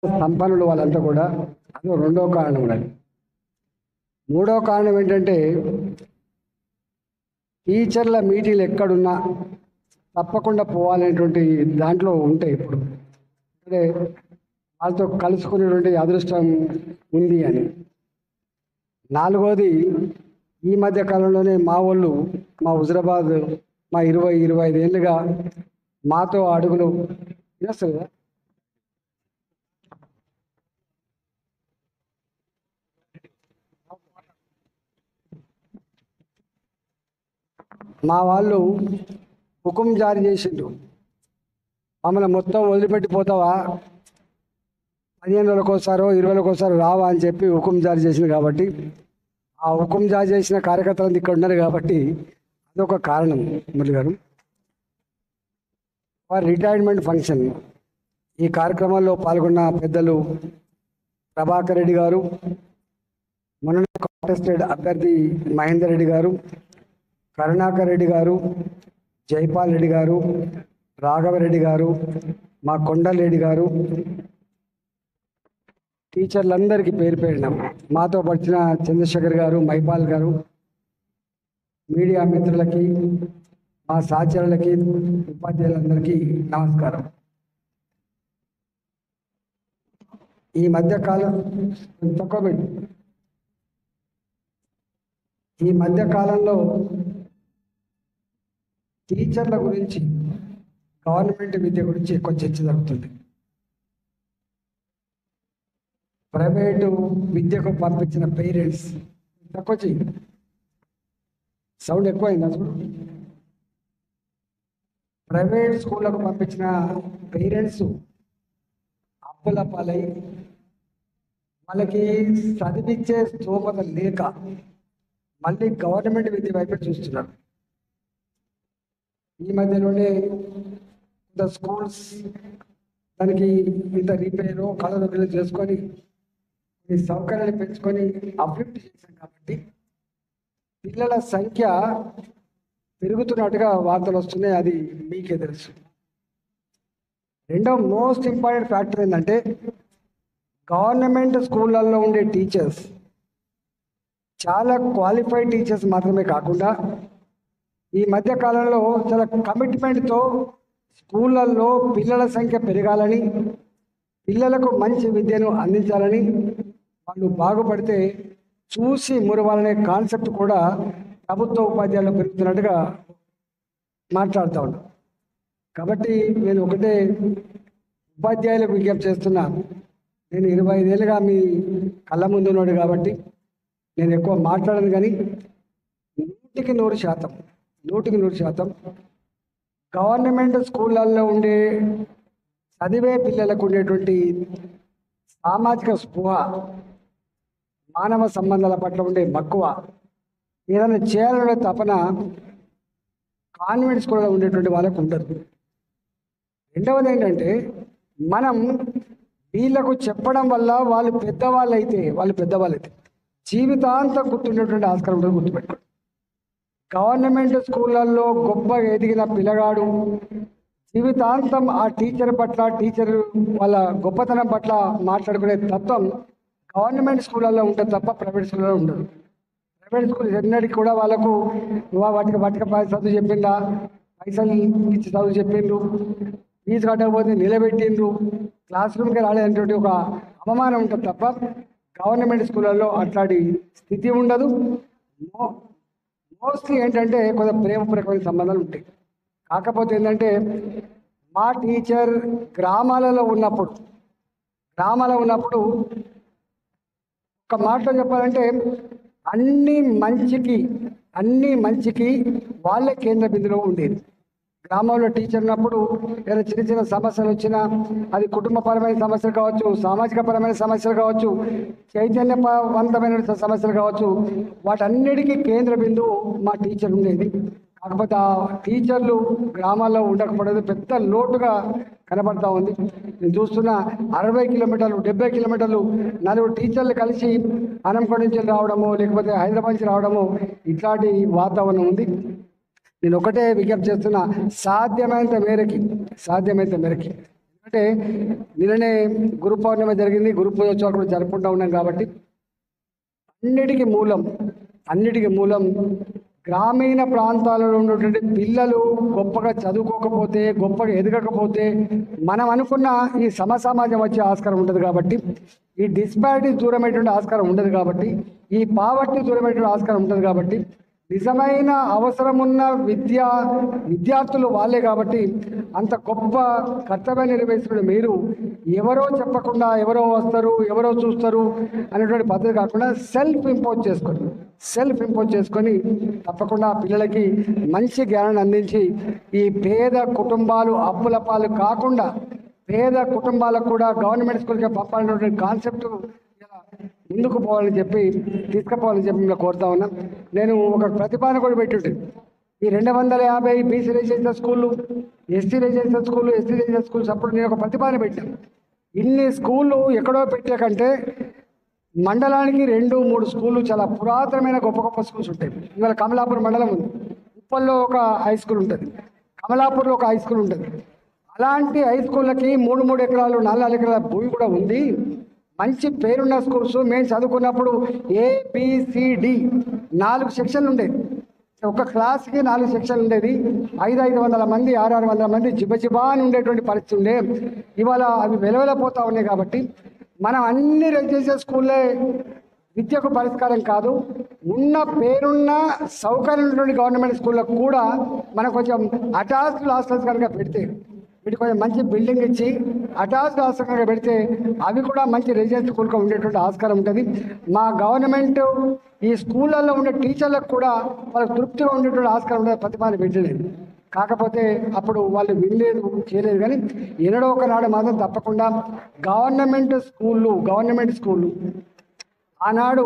సంపన్నులు వాళ్ళంతా కూడా. అది రెండో కారణం. ఉన్నది మూడో కారణం ఏంటంటే టీచర్ల మీటింగ్లు ఎక్కడున్నా తప్పకుండా పోవాలనేటువంటి దాంట్లో ఉంటాయి. ఇప్పుడు అంటే వాళ్ళతో కలుసుకునేటువంటి అదృష్టం ఉంది అని. నాలుగోది, ఈ మధ్య కాలంలోనే మా వాళ్ళు, మా హుజరాబాద్, మా 20-25 ఏళ్ళుగా మాతో అడుగులు చేస్తారు కదా. మా వాళ్ళు హుకుం జారీ చేసిండు, మమ్మల్ని మొత్తం వదిలిపెట్టిపోతావా, 15 రోజులకోసారో 20 రోజులకోసారో రావా అని చెప్పి హుకుం జారీ చేసింది. కాబట్టి ఆ హుకుం జారీ చేసిన కార్యకర్తలు ఇక్కడ ఉన్నారు కాబట్టి అదొక కారణం. మురళి గారు, వారి రిటైర్మెంట్ ఫంక్షన్, ఈ కార్యక్రమాల్లో పాల్గొన్న పెద్దలు ప్రభాకర్ రెడ్డి గారు, మొన్న కాంటెస్టెడ్ అభ్యర్థి మహేందర్ రెడ్డి గారు, కరుణాకర్ రెడ్డి గారు, జైపాల్ రెడ్డి గారు, రాఘవరెడ్డి గారు, మా కొండలరెడ్డి గారు, టీచర్లందరికీ పేరు పేరిన, మాతో వచ్చిన చంద్రశేఖర్ గారు, మైపాల్ గారు, మీడియా మిత్రులకి, మా సహచరులకి, ఉపాధ్యాయులందరికీ నమస్కారం. ఈ మధ్యకాలంలో టీచర్ల గురించి, గవర్నమెంట్ విద్య గురించి ఎక్కువ చర్చ జరుగుతుంది. ప్రైవేటు విద్యకు పంపించిన పేరెంట్స్, తక్కువ చెయ్యి, సౌండ్ ఎక్కువైంది అసలు. ప్రైవేట్ స్కూళ్ళకు పంపించిన పేరెంట్స్ అప్పుల పాలై వాళ్ళకి చదివించే స్తోమత లేక మళ్ళీ గవర్నమెంట్ విద్య వైపే చూస్తున్నారు. ఈ మధ్యలోనే ఇంత స్కూల్స్ దానికి ఇంత రిపేరు కళలు చేసుకొని ఈ సౌకర్యాలు పెంచుకొని అభివృద్ధి చేశాం. కాబట్టి పిల్లల సంఖ్య పెరుగుతున్నట్టుగా వార్తలు వస్తున్నాయి, అది మీకే తెలుసు. రెండో మోస్ట్ ఇంపార్టెంట్ ఫ్యాక్టర్ ఏంటంటే గవర్నమెంట్ స్కూళ్ళల్లో ఉండే టీచర్స్ చాలా క్వాలిఫైడ్ టీచర్స్ మాత్రమే కాకుండా ఈ మధ్య కాలంలో చాలా కమిట్మెంట్తో స్కూళ్ళల్లో పిల్లల సంఖ్య పెరగాలని, పిల్లలకు మంచి విద్యను అందించాలని, వాళ్ళు బాగుపడితే చూసి మురవాలనే కాన్సెప్ట్ కూడా ప్రభుత్వ ఉపాధ్యాయులు పెరుగుతున్నట్టుగా మాట్లాడుతూ ఉన్నాం. కాబట్టి నేను ఒకటే ఉపాధ్యాయులకు విజ్ఞప్తి చేస్తున్నా. నేను 25 ఏళ్ళుగా మీ కళ్ళ ముందు ఉన్నాడు కాబట్టి నేను ఎక్కువ మాట్లాడను, కానీ 100% గవర్నమెంట్ స్కూళ్ళల్లో ఉండే చదివే పిల్లలకు ఉండేటువంటి సామాజిక స్పృహ, మానవ సంబంధాల పట్ల ఉండే మక్కువ, ఏదైనా చేయాలనే తపన కాన్వెంట్ స్కూల్లో ఉండేటువంటి వాళ్ళకు ఉండదు. రెండవది ఏంటంటే మనం వీళ్ళకు చెప్పడం వల్ల వాళ్ళు పెద్దవాళ్ళైతే జీవితాంతం గుర్తుండేటువంటి ఆస్కారం ఉంటుంది. గుర్తుపెట్టుకోండి, గవర్నమెంట్ స్కూళ్ళల్లో గొప్పగా ఎదిగిన పిల్లగాడు జీవితాంతం ఆ టీచర్ వాళ్ళ గొప్పతనం పట్ల మాట్లాడుకునే తత్వం గవర్నమెంట్ స్కూళ్ళల్లో ఉంటుంది తప్ప ప్రైవేట్ స్కూళ్ళలో ఉండదు. ప్రైవేట్ స్కూల్ ఎన్నటికి కూడా వాళ్ళకు వాటికి చదువు చెప్పిందా, పైసలు ఇచ్చి చదువు చెప్పిండ్రు, ఫీజు కట్టకపోతే నిలబెట్టిండ్రు, క్లాస్ రూమ్కి రాలేదనేటువంటి ఒక అవమానం ఉంటుంది తప్ప గవర్నమెంట్ స్కూళ్ళల్లో అట్లాంటి స్థితి ఉండదు. మోస్ట్లీ ఏంటంటే కొంత ప్రేమపూర్వకమైన సంబంధాలు ఉంటాయి. కాకపోతే ఏంటంటే మా టీచర్ గ్రామాలలో ఉన్నప్పుడు ఒక మాటలో చెప్పాలంటే అన్ని మంచికి వాళ్ళే కేంద్ర బిందులో ఉండేది. గ్రామంలో టీచర్ ఉన్నప్పుడు ఏదైనా చిన్న సమస్యలు వచ్చినా, అది కుటుంబపరమైన సమస్యలు కావచ్చు, సామాజిక పరమైన సమస్యలు కావచ్చు, చైతన్యవంతమైన సమస్యలు కావచ్చు, వాటన్నిటికీ కేంద్ర బిందువు మా టీచర్ ఉండేది. కాకపోతే ఆ టీచర్లు గ్రామాల్లో ఉండకపోవడం పెద్ద లోటుగా కనబడతా ఉంది. నేను చూస్తున్న 60 కిలోమీటర్లు 70 కిలోమీటర్లు 4 టీచర్లు కలిసి అనంకొండ నుంచి రావడము, లేకపోతే హైదరాబాద్ నుంచి రావడము, ఇట్లాంటి వాతావరణం ఉంది. నేను ఒకటే విజ్ఞప్తి చేస్తున్నా, సాధ్యమైనంత మేరకి అంటే నిన్ననే గురు పౌర్ణమి జరిగింది, గురు పూజోత్సవాలు కూడా జరుపుకుంటూ ఉన్నాం కాబట్టి అన్నిటికీ మూలం గ్రామీణ ప్రాంతాలలో ఉన్నటువంటి పిల్లలు గొప్పగా చదువుకోకపోతే, గొప్పగా ఎదగకపోతే మనం అనుకున్న ఈ సమసమాజం వచ్చే ఆస్కారం ఉండదు కాబట్టి, ఈ డిస్పారిటీ దూరమైనటువంటి ఆస్కారం ఉండదు కాబట్టి, ఈ పావర్టీ దూరమైనటువంటి ఆస్కారం ఉంటుంది కాబట్టి, నిజమైన అవసరమున్న విద్యార్థులు వాళ్ళే కాబట్టి అంత గొప్ప కర్తవ్యాన్ని నిర్వహిస్తున్న మీరు ఎవరో చెప్పకుండా ఎవరో వస్తారు, ఎవరో చూస్తారు అనేటువంటి పద్ధతి కాకుండా సెల్ఫ్ ఇంపోజ్ చేసుకొని తప్పకుండా పిల్లలకి మంచి జ్ఞానాన్ని అందించి ఈ పేద కుటుంబాలు అప్పుల పాలు కాకుండా పేద కుటుంబాలకు కూడా గవర్నమెంట్ స్కూల్కి పంపాలనేటువంటి కాన్సెప్ట్ ముందుకు తీసుకుపోవాలని చెప్పి మేము కోరుతా ఉన్నాం. నేను ఒక ప్రతిపాదన కూడా పెట్టుంటే ఈ 250 బీసీ రెసిడెన్షియల్ స్కూళ్ళు, ఎస్టీ రెసిడెన్షియల్ స్కూల్స్ అప్పుడు నేను ఒక ప్రతిపాదన పెట్టాను. ఇన్ని స్కూళ్ళు ఎక్కడో పెట్టే కంటే మండలానికి 2-3 స్కూళ్ళు చాలా పురాతనమైన గొప్ప స్కూల్స్ ఉంటాయి. ఇవాళ కమలాపూర్ మండలం ఉంది, ఉప్పల్లో ఒక హై స్కూల్ ఉంటుంది, కమలాపూర్లో ఒక హై స్కూల్ ఉంటుంది. అలాంటి హై స్కూళ్ళకి 3 ఎకరాలు 4 ఎకరాల భూమి కూడా ఉంది. మంచి పేరున్న స్కూల్స్. మేము చదువుకున్నప్పుడు ABCD 4 సెక్షన్లు ఉండేది. ఒక క్లాస్కి 4 సెక్షన్లు ఉండేది. 500 మంది 600 మంది జిబా అని ఉండేటువంటి పరిస్థితి ఉండే. ఇవాళ అవి వెలవెలపోతూ ఉన్నాయి కాబట్టి మనం అన్ని రెసిడెన్షియల్ స్కూల్లే విద్యకు పరిష్కారం కాదు. ఉన్న పేరున్న సౌకర్యం ఉన్నటువంటి గవర్నమెంట్ స్కూళ్ళకు కూడా మనం కొంచెం అటాచ్డ్ హాస్టల్స్ కనుక పెడితే, వీటికి కొంచెం మంచి బిల్డింగ్ ఇచ్చి అటాచ్డ్ హాస్టల్ పెడితే అవి కూడా మంచి రెసిడెన్షియల్ స్కూల్గా ఉండేటువంటి ఆస్కారం ఉంటుంది. మా గవర్నమెంట్ ఈ స్కూళ్ళల్లో ఉండే టీచర్లకు కూడా వాళ్ళకి తృప్తిగా ఉండేటువంటి ఆస్కారం ఉంటుంది. ప్రతిపాదన పెట్టలేదు, కాకపోతే అప్పుడు వాళ్ళు వినలేదు, చేయలేదు. కానీ ఎన్నడో ఒకనాడు మాత్రం తప్పకుండా గవర్నమెంట్ స్కూళ్ళు ఆనాడు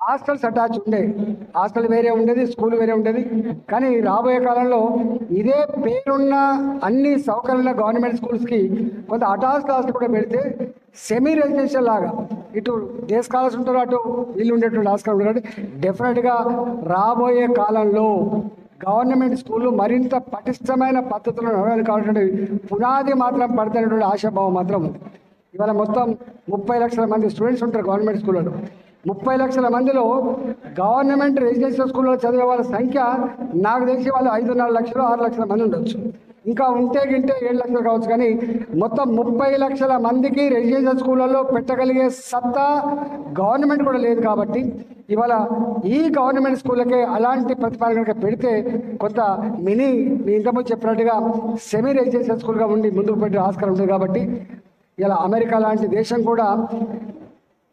హాస్టల్స్ అటాచ్ ఉండే, హాస్టల్ వేరే ఉండేది, స్కూల్ వేరే ఉండేది. కానీ రాబోయే కాలంలో ఇదే పేరున్న అన్ని సౌకర్యాల గవర్నమెంట్ స్కూల్స్కి కొంత అటాచ్డ్ హాస్టల్ కూడా పెడితే సెమీ రెసిడెన్షియల్ లాగా ఇటు డే స్కాలర్స్ ఉంటారు, అటు వీళ్ళు ఉండేటువంటి ఆస్కారం ఉంటుంది. డెఫినెట్గా రాబోయే కాలంలో గవర్నమెంట్ స్కూళ్ళు మరింత పటిష్టమైన పద్ధతుల్లో నడవడానికి కావాల్సిన పునాది మాత్రం పడుతున్నటువంటి ఆశాభావం మాత్రం ఉంది. ఇవాళ మొత్తం 30 లక్షల మంది స్టూడెంట్స్ ఉంటారు గవర్నమెంట్ స్కూళ్ళలో. 30 లక్షల మందిలో గవర్నమెంట్ రెసిడెన్షియల్ స్కూల్లో చదివే వాళ్ళ సంఖ్య నాకు తెలిసి వాళ్ళు 5.5 లక్షలు 6 లక్షల మంది ఉండొచ్చు. ఇంకా ఉంటే 7 లక్షలు కావచ్చు. కానీ మొత్తం 30 లక్షల మందికి రెసిడెన్షియల్ స్కూళ్ళల్లో పెట్టగలిగే సత్తా గవర్నమెంట్ కూడా లేదు. కాబట్టి ఇవాళ ఈ గవర్నమెంట్ స్కూళ్ళకే అలాంటి ప్రతిపాదన కనుక పెడితే కొంత మీ ఇంతకుముందు చెప్పినట్టుగా సెమీ రెసిడెన్షియల్ స్కూల్గా ఉండి ముందుకు పెట్టే ఆస్కారం ఉంటుంది. కాబట్టి ఇలా అమెరికా లాంటి దేశం కూడా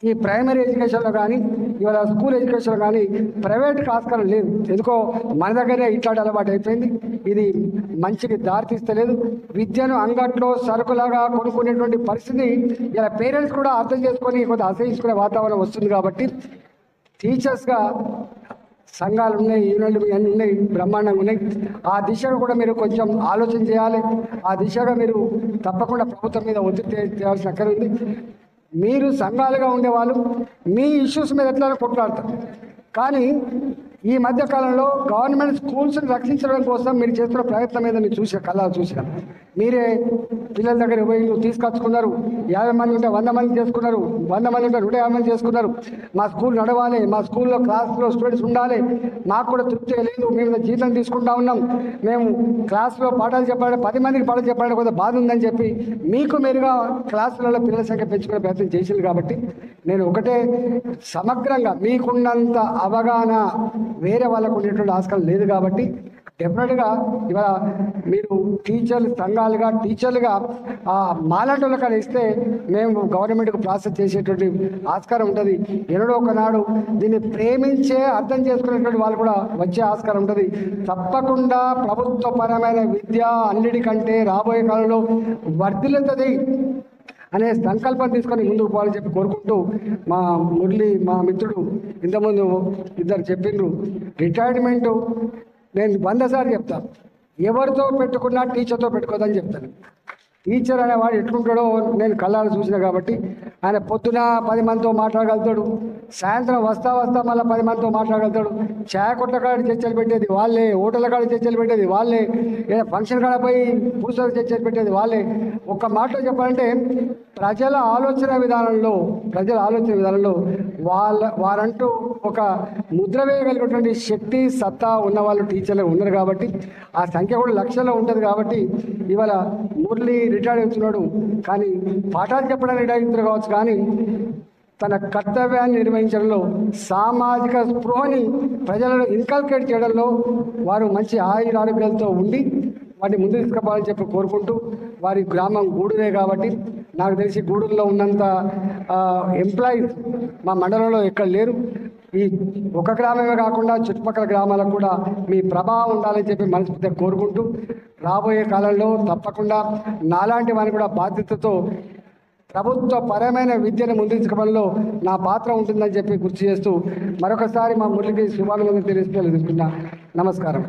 ఈ ప్రైమరీ ఎడ్యుకేషన్లో కానీ ఇవాళ స్కూల్ ఎడ్యుకేషన్లో కానీ ప్రైవేట్కి ఆస్కారం లేదు. ఎందుకో మన దగ్గరే ఇట్లాంటి అలవాటు అయిపోయింది. ఇది మంచికి దారితీస్తలేదు. విద్యను అంగట్లో సరుకులాగా కొనుక్కునేటువంటి పరిస్థితి ఇలా పేరెంట్స్ కూడా అర్థం చేసుకొని కొంత అసహించుకునే వాతావరణం వస్తుంది. కాబట్టి టీచర్స్గా సంఘాలు ఉన్నాయి, యూనియన్లు అన్నీ ఉన్నాయి, బ్రహ్మాండంగా ఉన్నాయి. ఆ దిశగా కూడా మీరు కొంచెం ఆలోచన చేయాలి. ఆ దిశగా మీరు తప్పకుండా ప్రభుత్వం మీద ఒత్తిడి చేయాల్సిన అక్కర ఉంది. మీరు సంఘాలుగా ఉండేవాళ్ళు మీ ఇష్యూస్ మీద ఎట్లా కొట్లాడతారు. కానీ ఈ మధ్యకాలంలో గవర్నమెంట్ స్కూల్స్ని రక్షించడం కోసం మీరు చేస్తున్న ప్రయత్నం మీద నేను చూసిన మీరే పిల్లల దగ్గర పోయి తీసుకొచ్చుకున్నారు. 50 మంది ఉంటే 100 మంది చేసుకున్నారు, 100 మంది ఉంటే 150 మంది చేసుకున్నారు. మా స్కూల్ నడవాలి, మా స్కూల్లో క్లాస్లో స్టూడెంట్స్ ఉండాలి, మాకు కూడా తృప్తిగా లేదు, మేము జీతం తీసుకుంటా ఉన్నాం, మేము క్లాస్లో పాఠాలు చెప్పాలంటే 10 మందికి పాఠాలు చెప్పాలంటే కొంత బాధ ఉందని చెప్పి మీకు మీరుగా క్లాసులలో పిల్లల సంఖ్య పెంచుకునే ప్రయత్నం చేసింది. కాబట్టి నేను ఒకటే, సమగ్రంగా మీకున్నంత అవగాహన వేరే వాళ్ళకు ఉండేటువంటి ఆస్కారం లేదు. కాబట్టి డెఫినెట్గా ఇవాళ మీరు టీచర్లుగా మాలాంటి కానీ ఇస్తే మేము గవర్నమెంట్కు ప్రాసెస్ చేసేటువంటి ఆస్కారం ఉంటుంది. ఎన్నడో ఒకనాడు దీన్ని ప్రేమించే అర్థం చేసుకునేటువంటి వాళ్ళు కూడా వచ్చే ఆస్కారం ఉంటుంది. తప్పకుండా ప్రభుత్వపరమైన విద్య అన్నిటికంటే రాబోయే కాలంలో వర్ధిల్లుతుంది అనే సంకల్పం తీసుకొని ముందుకు పోవాలని చెప్పి కోరుకుంటూ, మా మిత్రుడు ఇంతకుముందు ఇద్దరు చెప్పిండ్రు రిటైర్మెంటు. నేను 100 సార్లు చెప్తాను, ఎవరితో పెట్టుకున్నా టీచర్తో పెట్టుకోదని చెప్తాను. టీచర్ అనేవాడు ఎట్లుంటాడో నేను కళ్ళారు చూసిన కాబట్టి ఆయన పొద్దున 10 మందితో మాట్లాడగలుగుతాడు, సాయంత్రం వస్తా మళ్ళీ 10 మందితో మాట్లాడగలుగుతాడు. ఛాయ కొట్ల కాడ చర్చలు పెట్టేది వాళ్ళే, హోటళ్ళ కాడ చర్చలు పెట్టేది వాళ్ళే, ఏదైనా ఫంక్షన్ కాడ పోయి పురుషులకు చర్చలు పెట్టేది వాళ్ళే. ఒక్క మాటలో చెప్పాలంటే ప్రజల ఆలోచన విధానంలో వారంటూ ఒక ముద్ర వేయగలిగినటువంటి శక్తి సత్తా ఉన్నవాళ్ళు టీచర్లు ఉన్నారు కాబట్టి ఆ సంఖ్య కూడా లక్షల్లో ఉంటుంది. కాబట్టి ఇవాళ మురళి రిటైర్డ్ అవుతున్నాడు, కానీ పాఠాలు చెప్పడానికి రిటైర్డ్ అవుతున్నారు కావచ్చు, కానీ తన కర్తవ్యాన్ని నిర్వహించడంలో సామాజిక స్పృహని ప్రజలను ఇన్కల్కేట్ చేయడంలో వారు మంచి ఆరోగ్యాలతో ఉండి వాటిని ముందు తీసుకుపోవాలని చెప్పి కోరుకుంటూ, వారి గ్రామం గూడూరే కాబట్టి నాకు తెలిసి గూడూరులో ఉన్నంత ఎంప్లాయీస్ మా మండలంలో ఎక్కడ లేరు. ఈ ఒక గ్రామమే కాకుండా చుట్టుపక్కల గ్రామాలకు కూడా మీ ప్రభావం ఉండాలని చెప్పి మనస్ఫూర్తిగా కోరుకుంటూ, రాబోయే కాలంలో తప్పకుండా నాలాంటి వారిని కూడా బాధ్యతతో ప్రభుత్వ పరమైన విద్యను ముందుకు నా పాత్ర ఉంటుందని చెప్పి గుర్తు చేస్తూ మరొకసారి మా మురళికి శుభాకాంక్షలు తెలుసుకున్నా. నమస్కారం.